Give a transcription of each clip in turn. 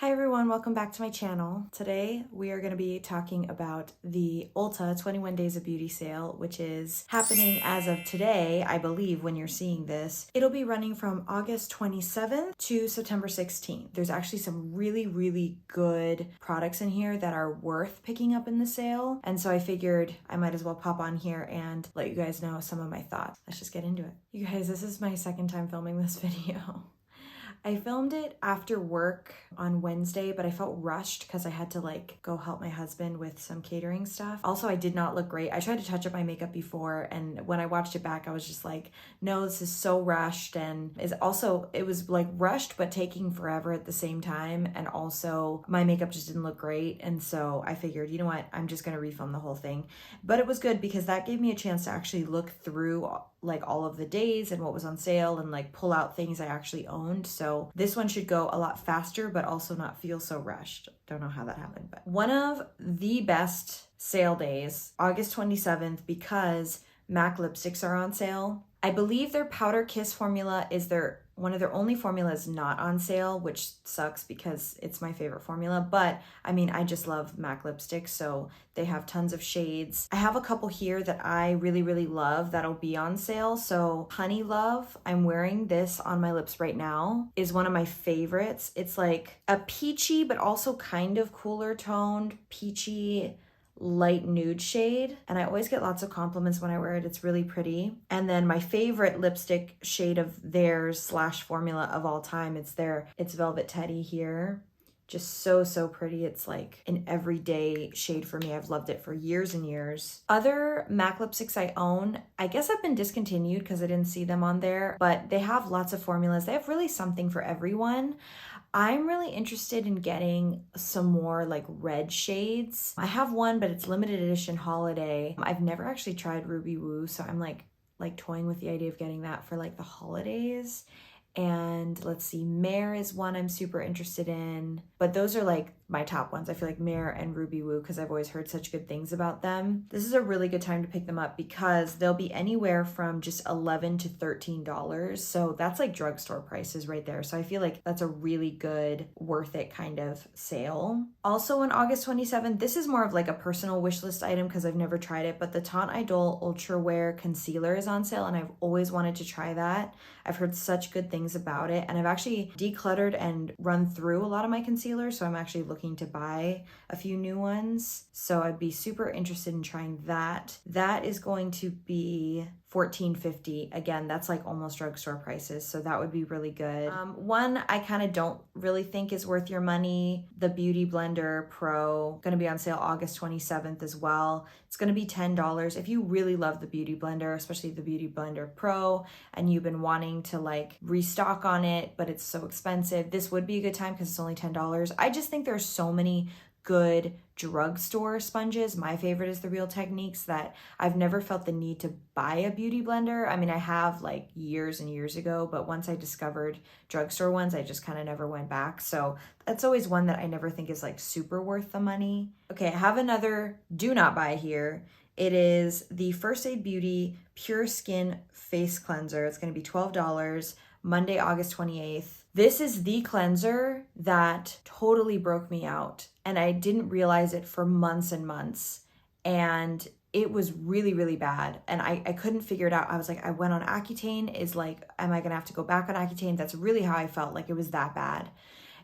Hi everyone, welcome back to my channel. Today we are going to be talking about the Ulta 21 Days of Beauty sale, which is happening as of today, I believe, when you're seeing this. It'll be running from August 27th to September 16th. There's actually some really good products in here that are worth picking up in the sale. And so I figured I might as well pop on here and let you guys know some of my thoughts. Let's just get into it. You guys, this is my second time filming this video. I filmed it after work on Wednesday, but I felt rushed because I had to go help my husband with some catering stuff. Also, I did not look great. I tried to touch up my makeup before, and when I watched it back, I was just like, no, this is so rushed. And it was like rushed, but taking forever at the same time. And also my makeup just didn't look great. And so I figured, you know what, I'm just going to refilm the whole thing. But it was good because that gave me a chance to actually look through all of the days and what was on sale and pull out things I actually owned. So this one should go a lot faster, but also not feel so rushed. Don't know how that happened, but one of the best sale days, August 27th, because MAC lipsticks are on sale. I believe their Powder Kiss formula is one of their only formulas not on sale, which sucks because it's my favorite formula. But I mean, I just love MAC lipsticks, so they have tons of shades. I have a couple here that I really love that'll be on sale. So Honey Love, I'm wearing this on my lips right now, is one of my favorites. It's like a peachy, but also kind of cooler toned, peachy, light nude shade, and I always get lots of compliments when I wear it. It's really pretty. And then my favorite lipstick shade of theirs / formula of all time, it's Velvet Teddy here. Just so pretty. It's like an everyday shade for me. I've loved it for years and years. Other MAC lipsticks I own, I guess have been discontinued because I didn't see them on there, but they have lots of formulas. They have really something for everyone. I'm really interested in getting some more red shades. I have one, but it's limited edition holiday. I've never actually tried Ruby Woo, so I'm like toying with the idea of getting that for the holidays. And let's see, Mare is one I'm super interested in, but those are my top ones. I feel like Mare and Ruby Woo because I've always heard such good things about them. This is a really good time to pick them up because they'll be anywhere from just $11 to $13. So that's drugstore prices right there. So I feel like that's a really good, worth it kind of sale. Also on August 27th, this is more of a personal wish list item because I've never tried it, but the Taunt Idol Ultra Wear Concealer is on sale and I've always wanted to try that. I've heard such good things about it, and I've actually decluttered and run through a lot of my concealers, so I'm actually looking to buy a few new ones. So I'd be super interested in trying that. That is going to be $14.50. Again, that's almost drugstore prices, so that would be really good. One I kind of don't really think is worth your money, the Beauty Blender Pro, going to be on sale August 27th as well. It's going to be $10. If you really love the Beauty Blender, especially the Beauty Blender Pro, and you've been wanting to restock on it, but it's so expensive, this would be a good time because it's only $10. I just think there's so many good drugstore sponges. My favorite is the Real Techniques that I've never felt the need to buy a beauty blender. I mean, I have years and years ago, but once I discovered drugstore ones, I just kind of never went back. So that's always one that I never think is super worth the money. Okay, I have another do not buy here. It is the First Aid Beauty Pure Skin Face Cleanser. It's going to be $12, Monday, August 28th. This is the cleanser that totally broke me out, and I didn't realize it for months and months, and it was really bad, and I couldn't figure it out. I was like, I went on Accutane. Am I gonna have to go back on Accutane? That's really how I felt, it was that bad.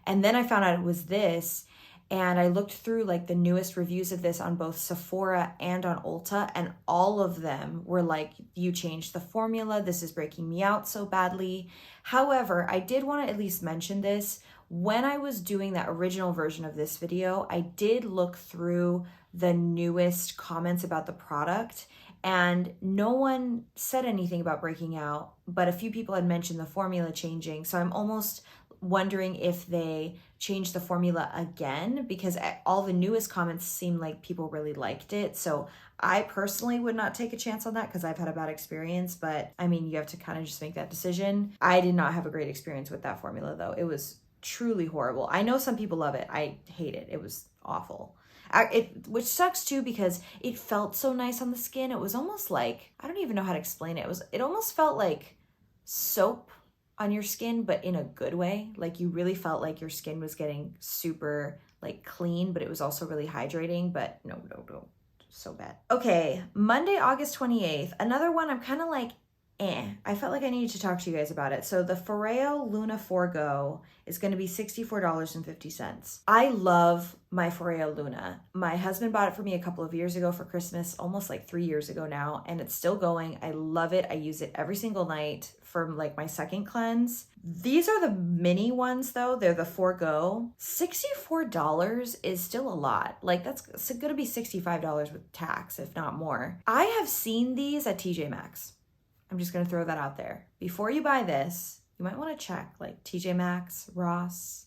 And then I found out it was this, and I looked through the newest reviews of this on both Sephora and on Ulta, and all of them were you changed the formula. This is breaking me out so badly. However, I did want to at least mention this. When I was doing that original version of this video, I did look through the newest comments about the product, and no one said anything about breaking out, but a few people had mentioned the formula changing. So I'm almost wondering if they changed the formula again, because all the newest comments seem like people really liked it. So I personally would not take a chance on that because I've had a bad experience, but I mean, you have to kind of just make that decision. I did not have a great experience with that formula though. It was truly horrible. I know some people love it. I hate it. It was awful. Which sucks too because it felt so nice on the skin. It was almost I don't even know how to explain it. It almost felt like soap on your skin, but in a good way. Like you really felt like your skin was getting super like clean, but it was also really hydrating, but no, so bad. Okay, Monday, August 28th, another one I'm kind of like, I felt like I needed to talk to you guys about it. So the Foreo Luna Forgo is going to be $64.50. I love my Foreo Luna. My husband bought it for me a couple of years ago for Christmas, almost like 3 years ago now, and it's still going. I love it. I use it every single night for like my second cleanse. These are the mini ones though. They're the Forgo. $64 is still a lot. Like that's going to be $65 with tax, if not more. I have seen these at TJ Maxx. I'm just going to throw that out there. Before you buy this, you might want to check like TJ Maxx, Ross,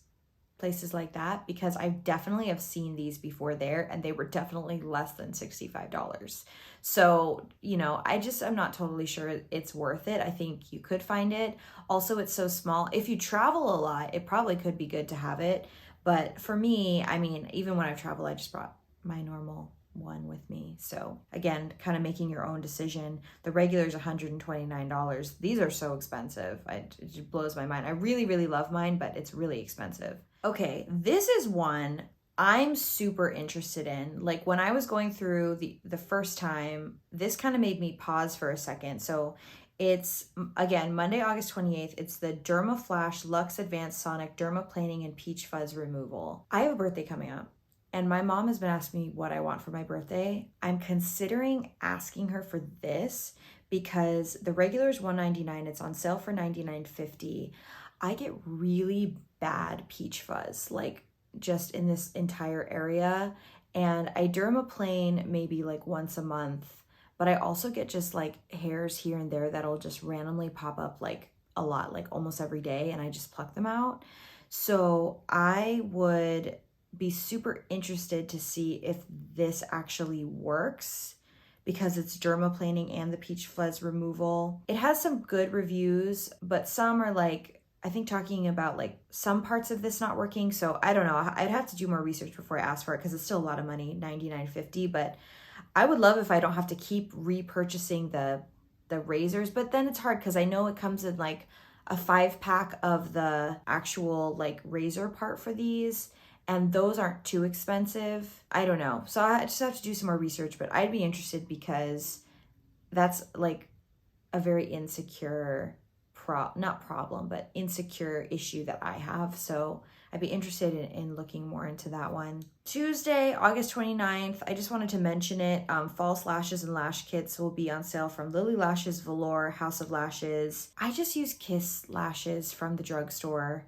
places like that, because I definitely have seen these before there and they were definitely less than $65. So, you know, I'm not totally sure it's worth it. I think you could find it. Also, it's so small. If you travel a lot, it probably could be good to have it. But for me, I mean, even when I've traveled, I just brought my normal one with me. So again, kind of making your own decision. The regular is $129. These are so expensive. It just blows my mind. I really, really love mine, but it's really expensive. Okay, this is one I'm super interested in. Like when I was going through the first time, this kind of made me pause for a second. So it's, again, Monday, August 28th. It's the Derma Flash Luxe Advanced Sonic Dermaplaning and Peach Fuzz Removal. I have a birthday coming up. And my mom has been asking me what I want for my birthday. I'm considering asking her for this because the regular is $199. It's on sale for $99.50. I get really bad peach fuzz, like just in this entire area. And I dermaplane maybe like once a month, but I also get just like hairs here and there that'll just randomly pop up like a lot, like almost every day, and I just pluck them out. So I would be super interested to see if this actually works because it's dermaplaning and the peach fuzz removal. It has some good reviews, but some are like, I think talking about like some parts of this not working. So I don't know. I'd have to do more research before I ask for it because it's still a lot of money, $99.50. But I would love if I don't have to keep repurchasing the razors. But then it's hard because I know it comes in like a 5-pack of the actual like razor part for these. And those aren't too expensive. I don't know. So I just have to do some more research, but I'd be interested because that's like a very insecure insecure issue that I have. So I'd be interested in looking more into that one. Tuesday, August 29th, I just wanted to mention it. False lashes and lash kits will be on sale from Lily Lashes, Velour, House of Lashes. I just use Kiss lashes from the drugstore.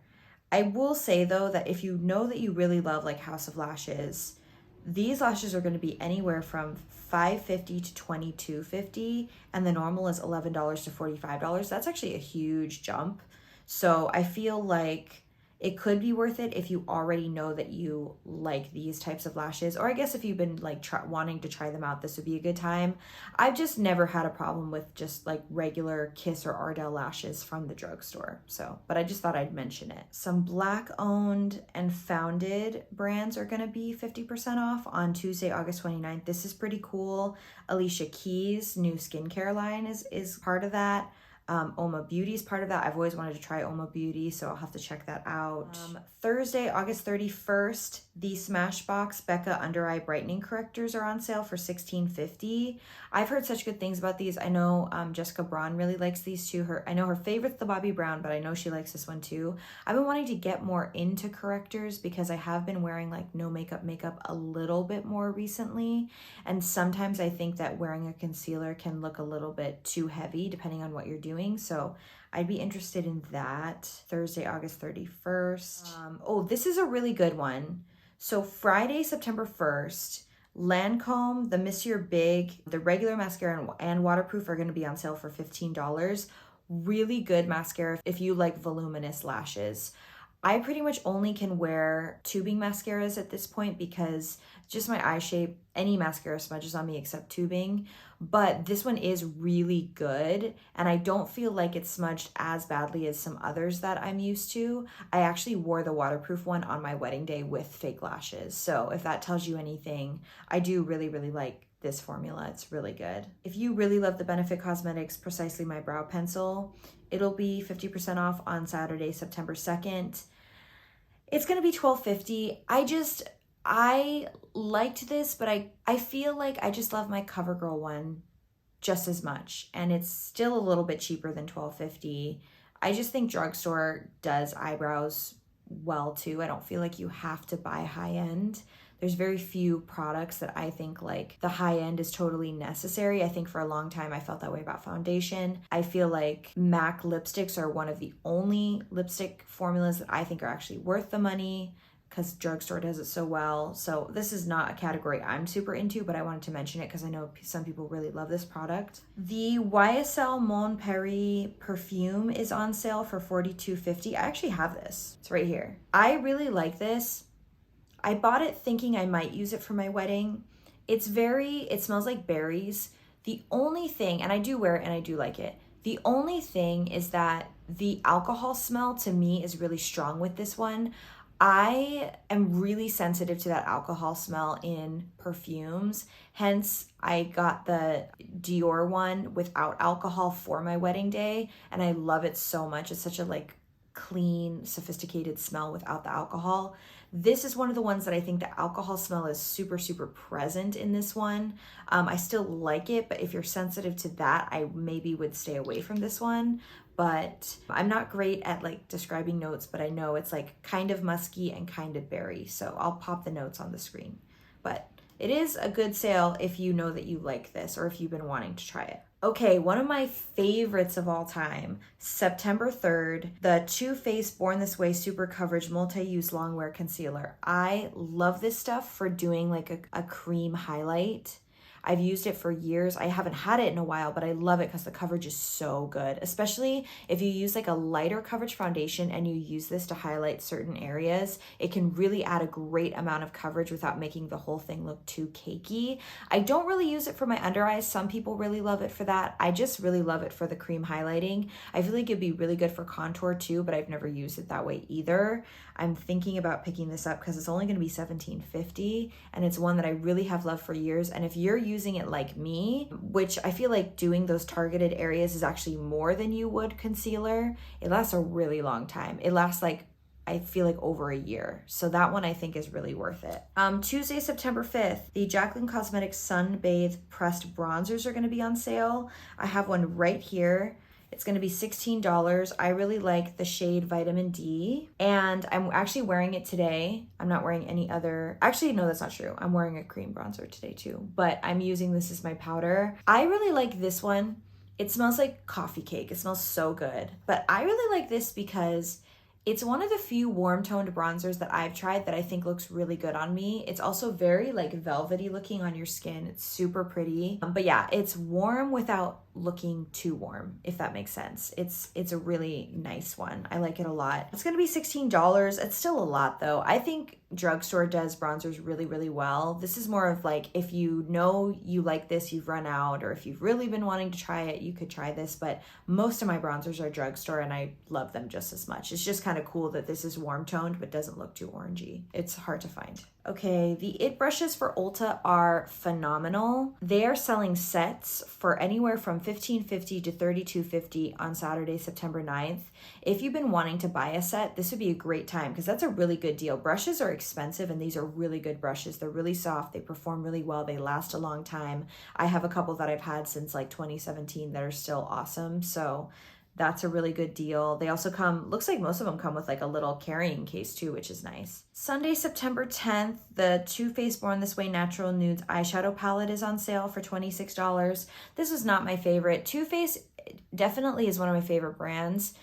I will say though that if you know that you really love like House of Lashes, these lashes are going to be anywhere from $5.50 to $22.50, and the normal is $11 to $45. That's actually a huge jump. So I feel like it could be worth it if you already know that you like these types of lashes, or I guess if you've been like wanting to try them out, this would be a good time. I've just never had a problem with just like regular Kiss or Ardell lashes from the drugstore. So, but I just thought I'd mention it. Some Black owned and founded brands are going to be 50% off on Tuesday, August 29th. This is pretty cool. Alicia Keys' new skincare line is part of that. Oma Beauty is part of that. I've always wanted to try Oma Beauty, so I'll have to check that out. Thursday, August 31st, the Smashbox Becca Under Eye Brightening Correctors are on sale for $16.50. I've heard such good things about these. I know Jessica Braun really likes these too. I know her favorite's the Bobbi Brown, but I know she likes this one too. I've been wanting to get more into correctors because I have been wearing like no makeup a little bit more recently. And sometimes I think that wearing a concealer can look a little bit too heavy depending on what you're doing. So I'd be interested in that. Thursday, August 31st. This is a really good one. So Friday, September 1st, Lancome, the Monsieur Big, the regular mascara and waterproof are going to be on sale for $15. Really good mascara if you like voluminous lashes. I pretty much only can wear tubing mascaras at this point because just my eye shape, any mascara smudges on me except tubing. But this one is really good, and I don't feel like it's smudged as badly as some others that I'm used to. I actually wore the waterproof one on my wedding day with fake lashes. So if that tells you anything, I do really, really like this formula. It's really good. If you really love the Benefit Cosmetics Precisely My Brow Pencil, it'll be 50% off on Saturday, September 2nd. It's gonna be $12.50. I liked this, but I feel like I just love my CoverGirl one just as much. And it's still a little bit cheaper than $12.50. I just think drugstore does eyebrows well too. I don't feel like you have to buy high end. There's very few products that I think like the high end is totally necessary. I think for a long time I felt that way about foundation. I feel like MAC lipsticks are one of the only lipstick formulas that I think are actually worth the money, because drugstore does it so well. So this is not a category I'm super into, but I wanted to mention it because I know some people really love this product. The YSL Mon Paris perfume is on sale for $42.50. I actually have this. It's right here. I really like this. I bought it thinking I might use it for my wedding. It smells like berries. The only thing, and I do wear it and I do like it, the only thing is that the alcohol smell to me is really strong with this one. I am really sensitive to that alcohol smell in perfumes. Hence, I got the Dior one without alcohol for my wedding day, and I love it so much. It's such a like clean, sophisticated smell without the alcohol. This is one of the ones that I think the alcohol smell is super, super present in this one. I still like it, but if you're sensitive to that, I maybe would stay away from this one. But I'm not great at like describing notes, but I know it's like kind of musky and kind of berry. So I'll pop the notes on the screen. But it is a good sale if you know that you like this or if you've been wanting to try it. Okay, one of my favorites of all time, September 3rd, the Too Faced Born This Way Super Coverage Multi-Use Longwear Concealer. I love this stuff for doing like a cream highlight. I've used it for years. I haven't had it in a while, but I love it because the coverage is so good, especially if you use like a lighter coverage foundation and you use this to highlight certain areas. It can really add a great amount of coverage without making the whole thing look too cakey. I don't really use it for my under eyes. Some people really love it for that. I just really love it for the cream highlighting. I feel like it'd be really good for contour too, but I've never used it that way either. I'm thinking about picking this up because it's only going to be $17.50, and it's one that I really have loved for years. And if you're using it like me, which I feel like doing those targeted areas is actually more than you would concealer, it lasts a really long time. It lasts like, I feel like over a year. So that one I think is really worth it. Tuesday, September 5th, the Jaclyn Cosmetics Sun Bathe Pressed Bronzers are going to be on sale. I have one right here. It's going to be $16. I really like the shade Vitamin D, and I'm actually wearing it today. I'm not wearing any other. Actually, no, that's not true. I'm wearing a cream bronzer today too, but I'm using this as my powder. I really like this one. It smells like coffee cake. It smells so good, but I really like this because it's one of the few warm toned bronzers that I've tried that I think looks really good on me. It's also very like velvety looking on your skin. It's super pretty. But yeah, it's warm without looking too warm, if that makes sense. It's a really nice one. I like it a lot. It's gonna be $16. It's still a lot though. I think drugstore does bronzers really, really well. This is more of like, if you know you like this, you've run out, or if you've really been wanting to try it, you could try this. But most of my bronzers are drugstore and I love them just as much. It's just kind of cool that this is warm toned but doesn't look too orangey. It's hard to find. Okay, the IT brushes for Ulta are phenomenal. They are selling sets for anywhere from $15.50 to $32.50 on Saturday, September 9th. If you've been wanting to buy a set, this would be a great time because that's a really good deal. Brushes are expensive and these are really good brushes. They're really soft. They perform really well. They last a long time. I have a couple that I've had since like 2017 that are still awesome. So that's a really good deal. They also come, looks like most of them come with like a little carrying case too, which is nice. Sunday, September 10th, the Too Faced Born This Way Natural Nudes eyeshadow palette is on sale for $26. This was not my favorite. Too Faced definitely is one of my favorite brands.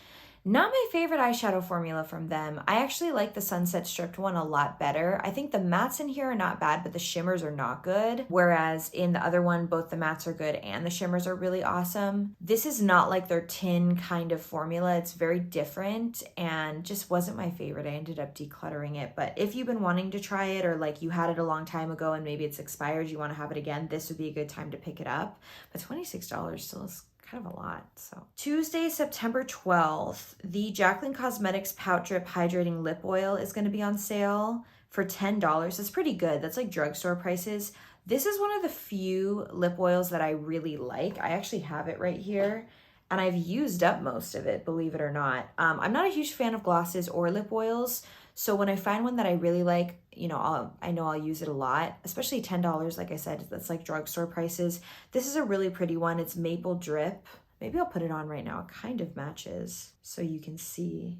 Not my favorite eyeshadow formula from them. I actually like the Sunset Stripped one a lot better. I think the mattes in here are not bad, but the shimmers are not good. Whereas in the other one, both the mattes are good and the shimmers are really awesome. This is not like their tin kind of formula. It's very different and just wasn't my favorite. I ended up decluttering it. But if you've been wanting to try it, or like you had it a long time ago and maybe it's expired, you want to have it again, this would be a good time to pick it up. But $26 still is kind of a lot. So Tuesday, September 12th, the Jaclyn Cosmetics Pout Drip Hydrating Lip Oil is going to be on sale for $10. That's pretty good. That's like drugstore prices. This is one of the few lip oils that I really like. I actually have it right here, and I've used up most of it, believe it or not. I'm not a huge fan of glosses or lip oils, so when I find one that I really like, I know I'll use it a lot, especially $10, like I said, that's like drugstore prices. This is a really pretty one. It's Maple Drip. Maybe I'll put it on right now. It kind of matches so you can see.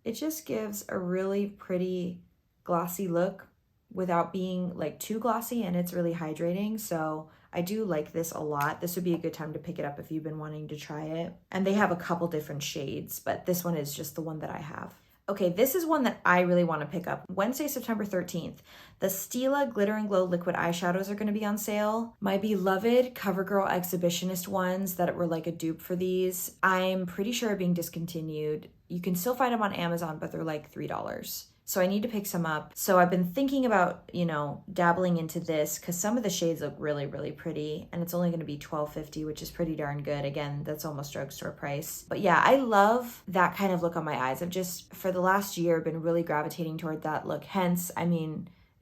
It just gives a really pretty glossy look without being like too glossy, and it's really hydrating. So I do like this a lot. This would be a good time to pick it up if you've been wanting to try it. And they have a couple different shades, but this one is just the one that I have. Okay, this is one that I really want to pick up. Wednesday, September 13th, the Stila Glitter and Glow liquid eyeshadows are going to be on sale. My beloved CoverGirl Exhibitionist ones that were like a dupe for these, I'm pretty sure are being discontinued. You can still find them on Amazon, but they're like $3. So I need to pick some up. So I've been thinking about, dabbling into this because some of the shades look really, really pretty, and it's only going to be $12.50, which is pretty darn good. Again, that's almost drugstore price. But yeah, I love that kind of look on my eyes. I've just, for the last year, been really gravitating toward that look. Hence,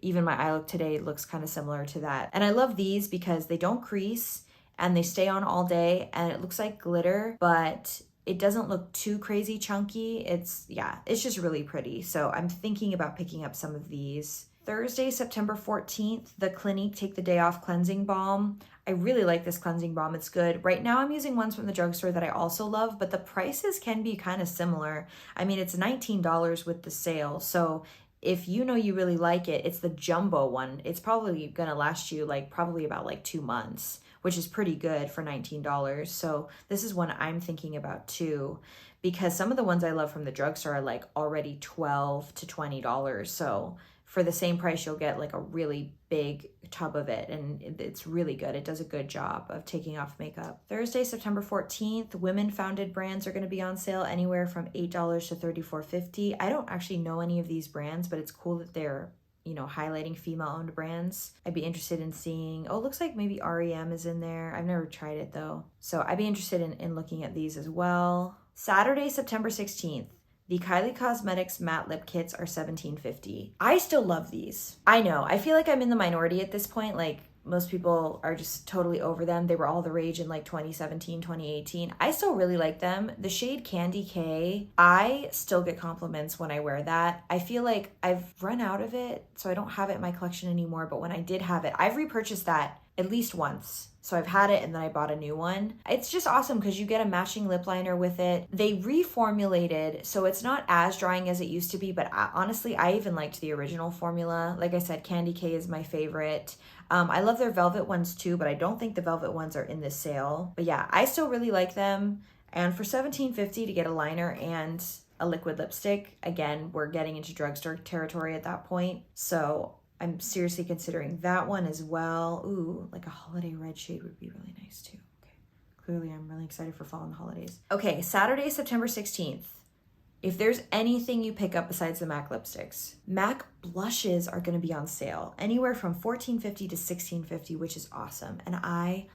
even my eye look today looks kind of similar to that. And I love these because they don't crease and they stay on all day, and it looks like glitter, but it doesn't look too crazy chunky. It's just really pretty. So I'm thinking about picking up some of these. Thursday, September 14th, the Clinique Take the Day Off Cleansing Balm. I really like this cleansing balm. It's good. Right now I'm using ones from the drugstore that I also love, but the prices can be kind of similar. It's $19 with the sale. So if you really like it, it's the jumbo one. It's probably gonna last you probably about 2 months, which is pretty good for $19. So this is one I'm thinking about too, because some of the ones I love from the drugstore are already $12 to $20. So for the same price, you'll get a really big tub of it, and it's really good. It does a good job of taking off makeup. Thursday, September 14th, women-founded brands are going to be on sale anywhere from $8 to $34.50. I don't actually know any of these brands, but it's cool that they're highlighting female-owned brands. I'd be interested in seeing, it looks like maybe REM is in there. I've never tried it though. So I'd be interested in looking at these as well. Saturday, September 16th, the Kylie Cosmetics matte lip kits are $17.50. I still love these. I know, I feel like I'm in the minority at this point. Most people are just totally over them. They were all the rage in 2017, 2018. I still really like them. The shade Candy K, I still get compliments when I wear that. I feel like I've run out of it, so I don't have it in my collection anymore. But when I did have it, I've repurchased that at least once. So I've had it and then I bought a new one. It's just awesome because you get a matching lip liner with it. They reformulated, so it's not as drying as it used to be, but honestly, I even liked the original formula. Like I said, Candy K is my favorite. I love their velvet ones too, but I don't think the velvet ones are in this sale. But yeah, I still really like them. And for $17.50 to get a liner and a liquid lipstick, again, we're getting into drugstore territory at that point. So I'm seriously considering that one as well. Ooh, a holiday red shade would be really nice too. Okay, clearly I'm really excited for fall and holidays. Okay, Saturday, September 16th. If there's anything you pick up besides the MAC lipsticks, MAC blushes are going to be on sale anywhere from $14.50 to $16.50, which is awesome. And I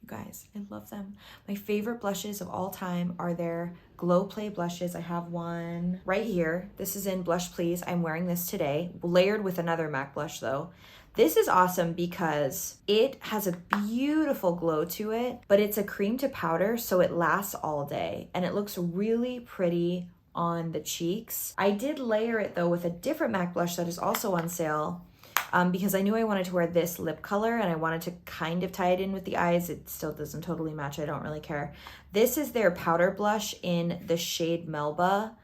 love them. My favorite blushes of all time are their Glow Play blushes. I have one right here. This is in Blush Please. I'm wearing this today, layered with another MAC blush though. This is awesome because it has a beautiful glow to it, but it's a cream to powder, so it lasts all day and it looks really pretty on the cheeks. I did layer it though with a different MAC blush that is also on sale because I knew I wanted to wear this lip color and I wanted to kind of tie it in with the eyes. It still doesn't totally match. I don't really care. This is their powder blush in the shade Melba.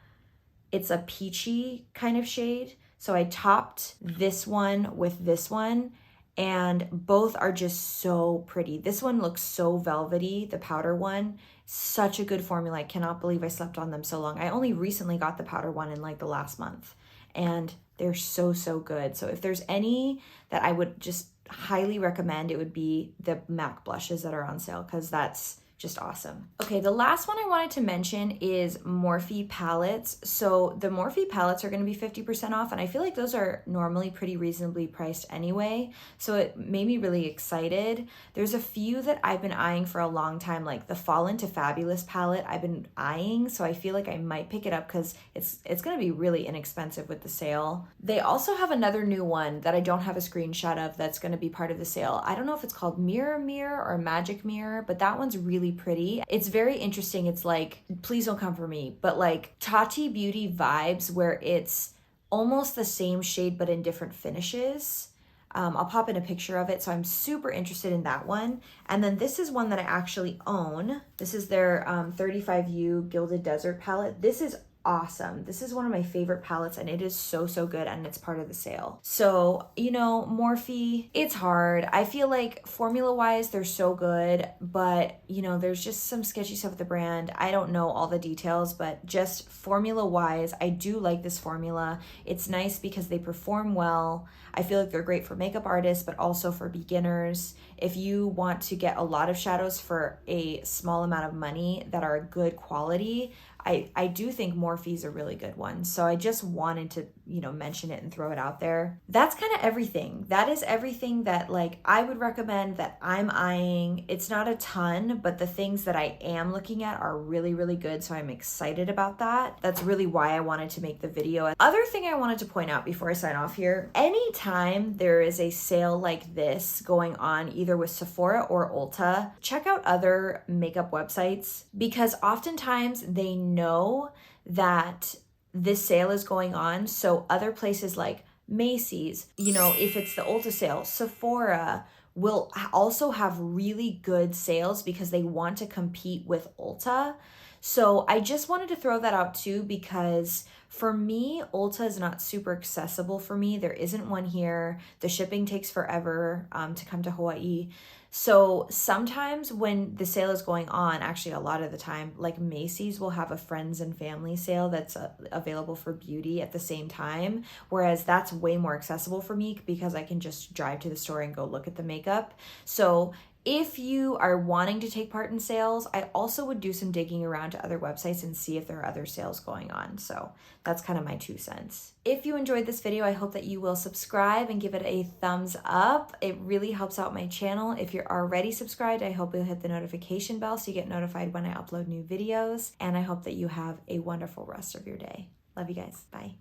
It's a peachy kind of shade. So I topped this one with this one, and both are just so pretty. This one looks so velvety, the powder one. Such a good formula. I cannot believe I slept on them so long. I only recently got the powder one in the last month, and they're so, so good. So if there's any that I would just highly recommend, it would be the MAC blushes that are on sale, because that's just awesome. Okay, the last one I wanted to mention is Morphe palettes. So the Morphe palettes are going to be 50% off, and I feel like those are normally pretty reasonably priced anyway. So it made me really excited. There's a few that I've been eyeing for a long time, like the Fall Into Fabulous palette I've been eyeing, so I feel like I might pick it up because it's going to be really inexpensive with the sale. They also have another new one that I don't have a screenshot of that's going to be part of the sale. I don't know if it's called Mirror Mirror or Magic Mirror, but that one's really pretty. It's very interesting. It's like, please don't come for me, but like Tati Beauty vibes where it's almost the same shade but in different finishes. I'll pop in a picture of it. So I'm super interested in that one. And then this is one that I actually own. This is their 35U Gilded Desert palette. This is awesome. This is one of my favorite palettes, and it is so good, and it's part of the sale. So, you know, Morphe, it's hard. I feel like formula wise they're so good, but you know, there's just some sketchy stuff with the brand. I don't know all the details, but just formula wise, I do like this formula. It's nice because they perform well. I feel like they're great for makeup artists, but also for beginners. If you want to get a lot of shadows for a small amount of money that are good quality, I do think Morphe's a really good one. So I just wanted to, you know, mention it and throw it out there. That's kind of everything. That is everything that like I would recommend that I'm eyeing. It's not a ton, but the things that I am looking at are really good. So I'm excited about that. That's really why I wanted to make the video. Other thing I wanted to point out before I sign off here, anytime there is a sale like this going on, either with Sephora or Ulta, check out other makeup websites, because oftentimes they know that this sale is going on. So other places like Macy's, you know, if it's the Ulta sale, Sephora will also have really good sales because they want to compete with Ulta. So I just wanted to throw that out too, because for me, Ulta is not super accessible for me. There isn't one here. The shipping takes forever to come to Hawaii. So sometimes when the sale is going on, actually a lot of the time, like Macy's will have a friends and family sale that's available for beauty at the same time. Whereas that's way more accessible for me because I can just drive to the store and go look at the makeup. So if you are wanting to take part in sales, I also would do some digging around to other websites and see if there are other sales going on. So that's kind of my 2 cents. If you enjoyed this video, I hope that you will subscribe and give it a thumbs up. It really helps out my channel. If you're already subscribed, I hope you'll hit the notification bell so you get notified when I upload new videos. And I hope that you have a wonderful rest of your day. Love you guys. Bye.